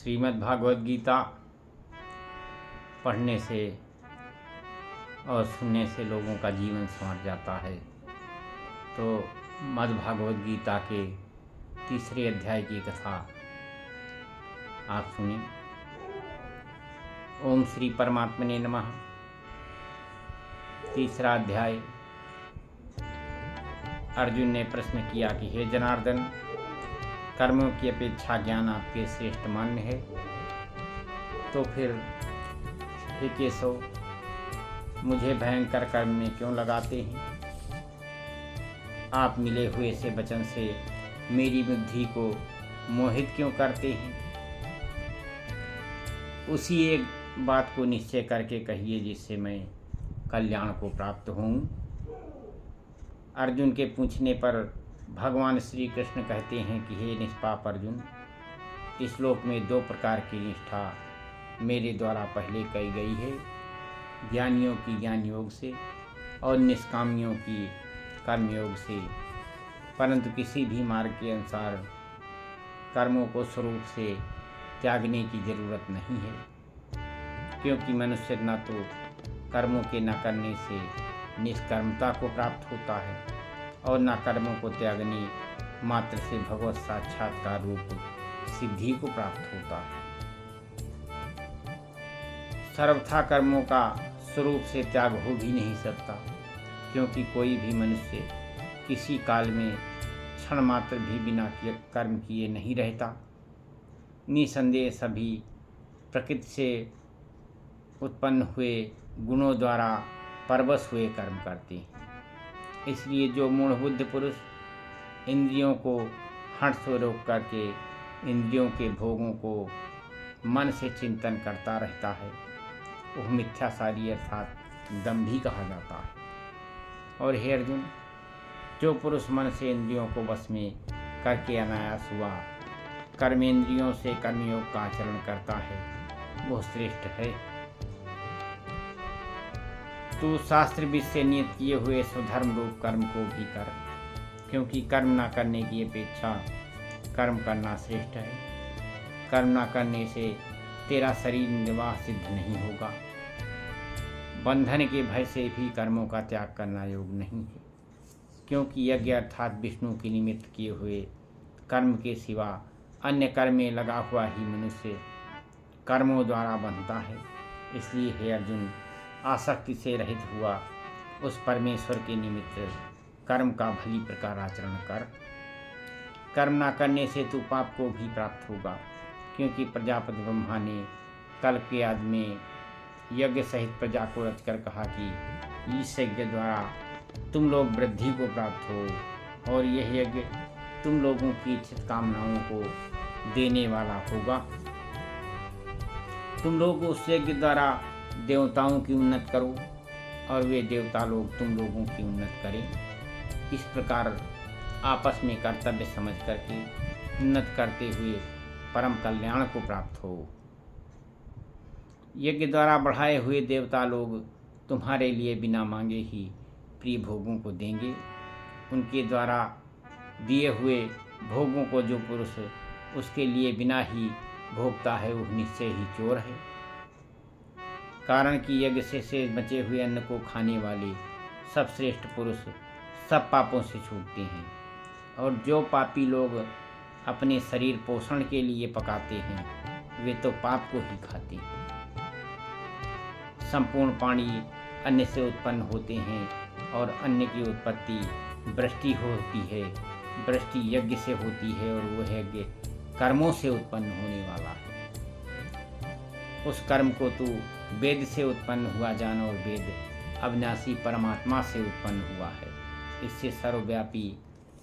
श्रीमद् भागवत गीता पढ़ने से और सुनने से लोगों का जीवन संवर जाता है। तो मद् भागवत गीता के तीसरे अध्याय की कथा आप सुनिए। ओम श्री परमात्मने नमः। तीसरा अध्याय। अर्जुन ने प्रश्न किया कि हे जनार्दन, कर्मों की अपेक्षा ज्ञान आपके श्रेष्ठ मान्य है, तो फिर हे केशव, मुझे भयंकर कर्म में क्यों लगाते हैं? आप मिले हुए से वचन से मेरी बुद्धि को मोहित क्यों करते हैं? उसी एक बात को निश्चय करके कहिए जिससे मैं कल्याण को प्राप्त हूँ। अर्जुन के पूछने पर भगवान श्री कृष्ण कहते हैं कि हे निष्पाप अर्जुन, इस श्लोक में दो प्रकार की निष्ठा मेरे द्वारा पहले कही गई है, ज्ञानियों की ज्ञान योग से और निष्कामियों की कर्मयोग से। परंतु किसी भी मार्ग के अनुसार कर्मों को स्वरूप से त्यागने की जरूरत नहीं है, क्योंकि मनुष्य न तो कर्मों के न करने से निष्कर्मता को प्राप्त होता है और न कर्मों को त्यागने मात्र से भगवत साक्षात्कार रूप सिद्धि को प्राप्त होता है। सर्वथा कर्मों का स्वरूप से त्याग हो भी नहीं सकता, क्योंकि कोई भी मनुष्य किसी काल में क्षण मात्र भी बिना कर्म किए नहीं रहता। निसंदेह सभी प्रकृति से उत्पन्न हुए गुणों द्वारा परवश हुए कर्म करते हैं। इसलिए जो मूढ़बुद्ध पुरुष इंद्रियों को हठ से रोक करके इंद्रियों के भोगों को मन से चिंतन करता रहता है, वह मिथ्याचारी अर्थात दंभी कहा जाता है। और हे अर्जुन, जो पुरुष मन से इंद्रियों को वश में करके अनायास हुआ कर्मेंद्रियों से कर्मयोग का आचरण करता है, वह श्रेष्ठ है। तू शास्त्र विध से नियत किए हुए स्वधर्म रूप कर्म को भी कर, क्योंकि कर्म न करने की अपेक्षा कर्म करना श्रेष्ठ है। कर्म न करने से तेरा शरीर निर्वाह सिद्ध नहीं होगा। बंधन के भय से भी कर्मों का त्याग करना योग नहीं है, क्योंकि यज्ञ अर्थात विष्णु के निमित्त किए हुए कर्म के सिवा अन्य कर्म में लगा हुआ ही मनुष्य कर्मों द्वारा बंधता है। इसलिए हे अर्जुन, आसक्ति से रहित हुआ उस परमेश्वर के निमित्त कर्म का भली प्रकार आचरण कर। कर्म न करने से तू पाप को भी प्राप्त होगा, क्योंकि प्रजापति ब्रह्मा ने कल्प के आदि में यज्ञ सहित प्रजा को रचकर कहा कि इस यज्ञ द्वारा तुम लोग वृद्धि को प्राप्त हो और यह यज्ञ तुम लोगों की इच्छित कामनाओं को देने वाला होगा। तुम लोग उस यज्ञ द्वारा देवताओं की उन्नत करो और वे देवता लोग तुम लोगों की उन्नत करें। इस प्रकार आपस में कर्तव्य समझ करके उन्नत करते हुए परम कल्याण को प्राप्त हो। यज्ञ द्वारा बढ़ाए हुए देवता लोग तुम्हारे लिए बिना मांगे ही प्रिय भोगों को देंगे। उनके द्वारा दिए हुए भोगों को जो पुरुष उसके लिए बिना ही भोगता है, वह निश्चय ही चोर है। कारण कि यज्ञ से बचे हुए अन्न को खाने वाले सब श्रेष्ठ पुरुष सब पापों से छूटते हैं, और जो पापी लोग अपने शरीर पोषण के लिए पकाते हैं, वे तो पाप को ही खाते हैं। संपूर्ण प्राणी अन्न से उत्पन्न होते हैं और अन्न की उत्पत्ति वृष्टि होती है, वृष्टि यज्ञ से होती है और वह यज्ञ कर्मों से उत्पन्न होने वाला है। उस कर्म को तू वेद से उत्पन्न हुआ जान, और वेद अविनाशी परमात्मा से उत्पन्न हुआ है। इससे सर्वव्यापी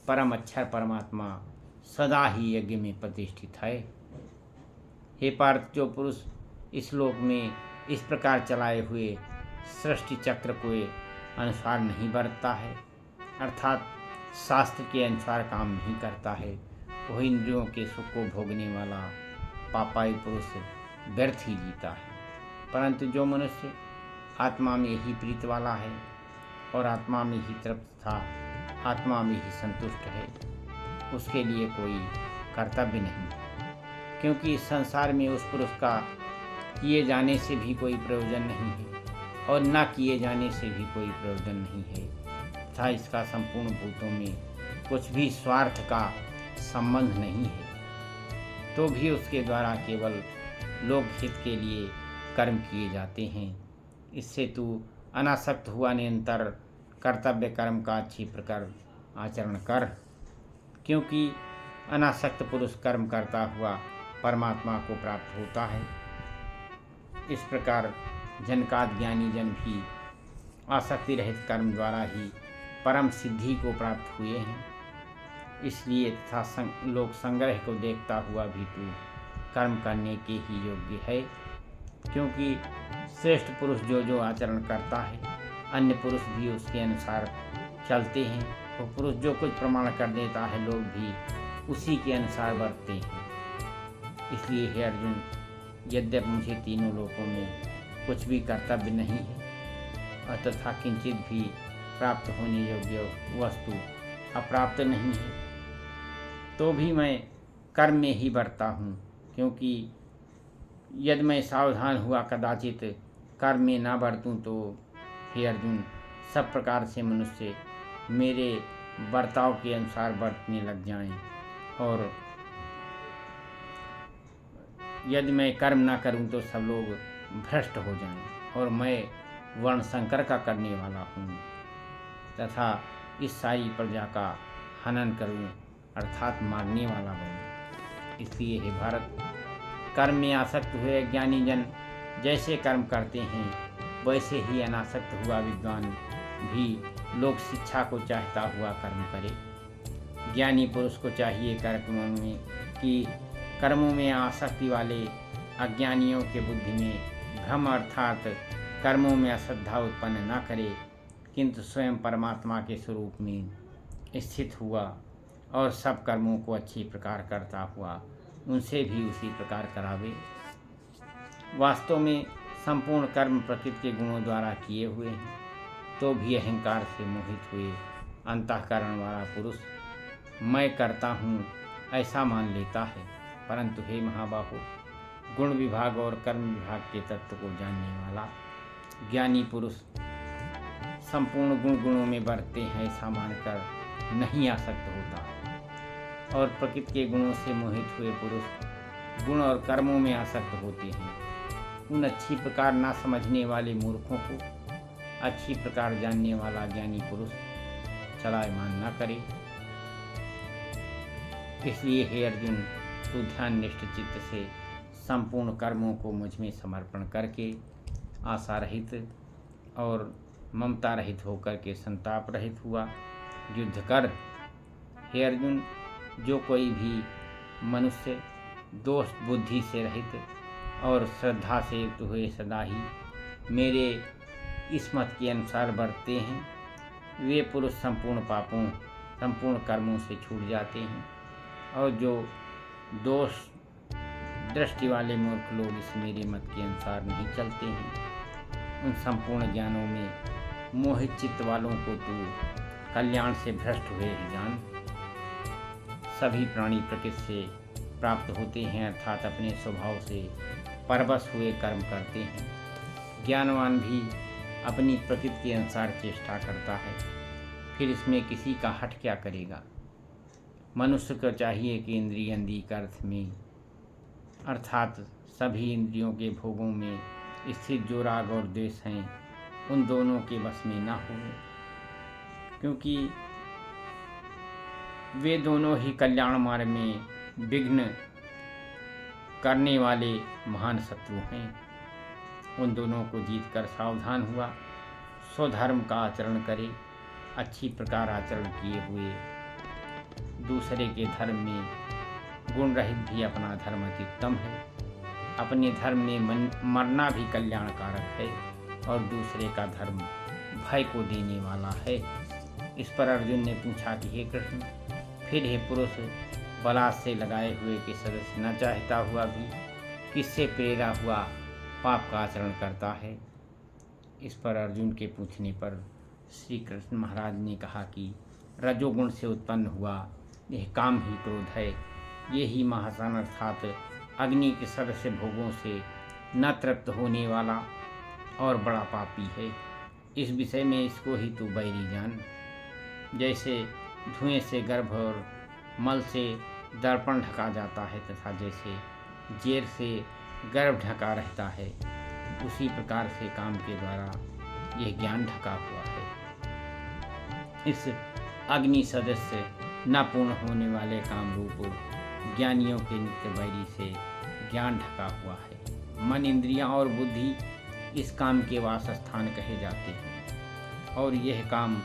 परम अक्षर परमात्मा सदा ही यज्ञ में प्रतिष्ठित है। हे पार्थ, जो पुरुष इस लोक में इस प्रकार चलाए हुए सृष्टि चक्र के अनुसार नहीं बरतता है, अर्थात शास्त्र के अनुसार काम नहीं करता है, वह इंद्रियों के सुख को भोगने वाला पापाई पुरुष व्यर्थ ही जीता है। परंतु जो मनुष्य आत्मा में ही प्रीत वाला है और आत्मा में ही तृप्त था, आत्मा में ही संतुष्ट है, उसके लिए कोई कर्तव्य नहीं, क्योंकि इस संसार में उस पुरुष का किए जाने से भी कोई प्रयोजन नहीं है और न किए जाने से भी कोई प्रयोजन नहीं है तथा इसका संपूर्ण भूतों में कुछ भी स्वार्थ का संबंध नहीं है, तो भी उसके द्वारा केवल लोक हित के लिए कर्म किए जाते हैं। इससे तू अनासक्त हुआ निरंतर कर्तव्य कर्म का अच्छी प्रकार आचरण कर, क्योंकि अनासक्त पुरुष कर्म करता हुआ परमात्मा को प्राप्त होता है। इस प्रकार जनकाद ज्ञानी जन भी आसक्ति रहित कर्म द्वारा ही परम सिद्धि को प्राप्त हुए हैं। इसलिए तथा लोक संग्रह को देखता हुआ भी तू कर्म करने के ही योग्य है, क्योंकि श्रेष्ठ पुरुष जो जो आचरण करता है अन्य पुरुष भी उसके अनुसार चलते हैं। वो पुरुष जो कुछ प्रमाण कर देता है लोग भी उसी के अनुसार बरतते हैं। इसलिए हे अर्जुन, यद्यपि मुझे तीनों लोकों में कुछ भी कर्तव्य नहीं है और तथा किंचित भी प्राप्त होने योग्य वस्तु अप्राप्त नहीं है, तो भी मैं कर्म में ही बरता हूँ, क्योंकि यदि मैं सावधान हुआ कदाचित कर्म में ना बरतूँ तो हे अर्जुन, सब प्रकार से मनुष्य मेरे बर्ताव के अनुसार बरतने लग जाएं, और यदि मैं कर्म ना करूं तो सब लोग भ्रष्ट हो जाएं और मैं वर्ण संकर का करने वाला हूँ तथा इस सारी प्रजा का हनन करूं अर्थात मारने वाला बनूं। इसलिए हे भारत, कर्म में आसक्त हुए ज्ञानी जन जैसे कर्म करते हैं वैसे ही अनासक्त हुआ विद्वान भी लोक शिक्षा को चाहता हुआ कर्म करे। ज्ञानी पुरुष को चाहिए कर्मों में आसक्ति वाले अज्ञानियों के बुद्धि में भ्रम अर्थात कर्मों में अश्रद्धा उत्पन्न न करे, किंतु स्वयं परमात्मा के स्वरूप में स्थित हुआ और सब कर्मों को अच्छी प्रकार करता हुआ उनसे भी उसी प्रकार करावे। वास्तव में संपूर्ण कर्म प्रकृति के गुणों द्वारा किए हुए हैं, तो भी अहंकार से मोहित हुए अंतःकरण वाला पुरुष मैं करता हूँ ऐसा मान लेता है। परंतु हे महाबाहो, गुण विभाग और कर्म विभाग के तत्व को जानने वाला ज्ञानी पुरुष संपूर्ण गुणों में बरतते हैं ऐसा मानकर नहीं आसक्त होता, और प्रकृति के गुणों से मोहित हुए पुरुष गुण और कर्मों में आसक्त होते हैं। उन अच्छी प्रकार ना समझने वाले मूर्खों को अच्छी प्रकार जानने वाला ज्ञानी पुरुष चलायमान न करे। इसलिए हे अर्जुन, तू ध्यान निष्ठ चित्त से संपूर्ण कर्मों को मुझ में समर्पण करके आशा रहित और ममता रहित होकर के संताप रहित हुआ युद्ध कर। हे अर्जुन, जो कोई भी मनुष्य दोष बुद्धि से रहित और श्रद्धा से युक्त हुए सदा ही मेरे इस मत के अनुसार बरतते हैं, वे पुरुष संपूर्ण पापों संपूर्ण कर्मों से छूट जाते हैं। और जो दोष दृष्टि वाले मूर्ख लोग इस मेरे मत के अनुसार नहीं चलते हैं, उन संपूर्ण ज्ञानों में मोहित चित्त वालों को तू कल्याण से भ्रष्ट हुए ही जान। सभी प्राणी प्रकृति से प्राप्त होते हैं अर्थात अपने स्वभाव से परवश हुए कर्म करते हैं। ज्ञानवान भी अपनी प्रकृति के अनुसार चेष्टा करता है, फिर इसमें किसी का हट क्या करेगा। मनुष्य को चाहिए कि इंद्रियंदी का अर्थ में अर्थात सभी इंद्रियों के भोगों में स्थित जो राग और द्वेष हैं उन दोनों के वश में ना हो, क्योंकि वे दोनों ही कल्याण मार्ग में विघ्न करने वाले महान शत्रु हैं। उन दोनों को जीतकर सावधान हुआ स्वधर्म का आचरण करे। अच्छी प्रकार आचरण किए हुए दूसरे के धर्म में गुण रहित भी अपना धर्म अत्युत्तम है। अपने धर्म में मरना भी कल्याणकारक है और दूसरे का धर्म भय को देने वाला है। इस पर अर्जुन ने पूछा कि हे कृष्ण, फिर हे पुरुष बलात् से लगाए हुए के सदस्य न चाहता हुआ भी किससे प्रेरा हुआ पाप का आचरण करता है। इस पर अर्जुन के पूछने पर श्री कृष्ण महाराज ने कहा कि रजोगुण से उत्पन्न हुआ यह काम ही क्रोध है, ये ही महासन अर्थात अग्नि के सदस्य भोगों से न तृप्त होने वाला और बड़ा पापी है। इस विषय में इसको ही तू बैरी जान। जैसे धुएं से गर्भ और मल से दर्पण ढका जाता है तथा जैसे जेर से गर्भ ढका रहता है, उसी प्रकार से काम के द्वारा यह ज्ञान ढका हुआ है। इस अग्नि सदस्य न पूर्ण होने वाले काम रूप ज्ञानियों के नित्य बैरी से ज्ञान ढका हुआ है। मन, इंद्रियां और बुद्धि इस काम के वास स्थान कहे जाते हैं और यह काम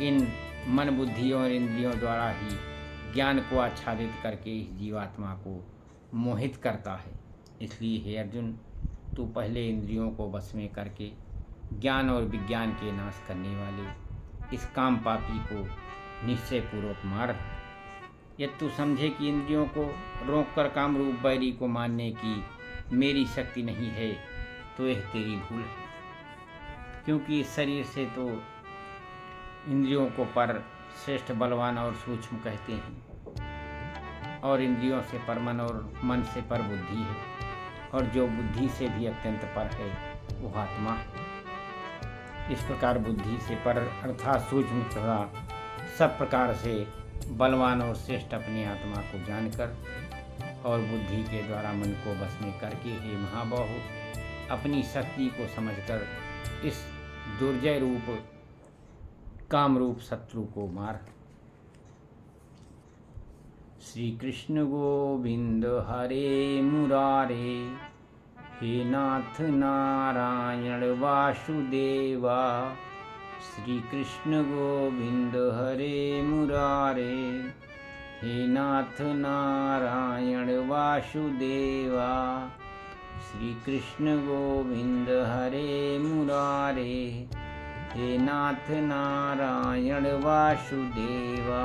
इन मन, बुद्धि और इंद्रियों द्वारा ही ज्ञान को आच्छादित करके इस जीवात्मा को मोहित करता है। इसलिए हे अर्जुन, तू पहले इंद्रियों को वश में करके ज्ञान और विज्ञान के नाश करने वाले इस काम पापी को निश्चय पूर्वक मार। यदि तू समझे कि इंद्रियों को रोककर काम रूप बैरी को मारने की मेरी शक्ति नहीं है, तो यह तेरी भूल है, क्योंकि इस शरीर से तो इंद्रियों को पर श्रेष्ठ, बलवान और सूक्ष्म कहते हैं, और इंद्रियों से पर मन और मन से पर बुद्धि है, और जो बुद्धि से भी अत्यंत पर है वो आत्मा है। इस प्रकार बुद्धि से पर अर्थात सूक्ष्म तथा सब प्रकार से बलवान और श्रेष्ठ अपनी आत्मा को जानकर और बुद्धि के द्वारा मन को बस में करके हे महाबाहु, अपनी शक्ति को समझकर इस दुर्जय रूप काम रूप शत्रु को मार। श्री कृष्ण गोविंद हरे मुरारे, हे नाथ नारायण वासुदेवा। श्री कृष्ण गोविंद हरे मुरारे, हे नाथ नारायण वासुदेवा। श्री कृष्ण गोविंद हरे मुरारे, हे नाथ नारायण वासुदेवा।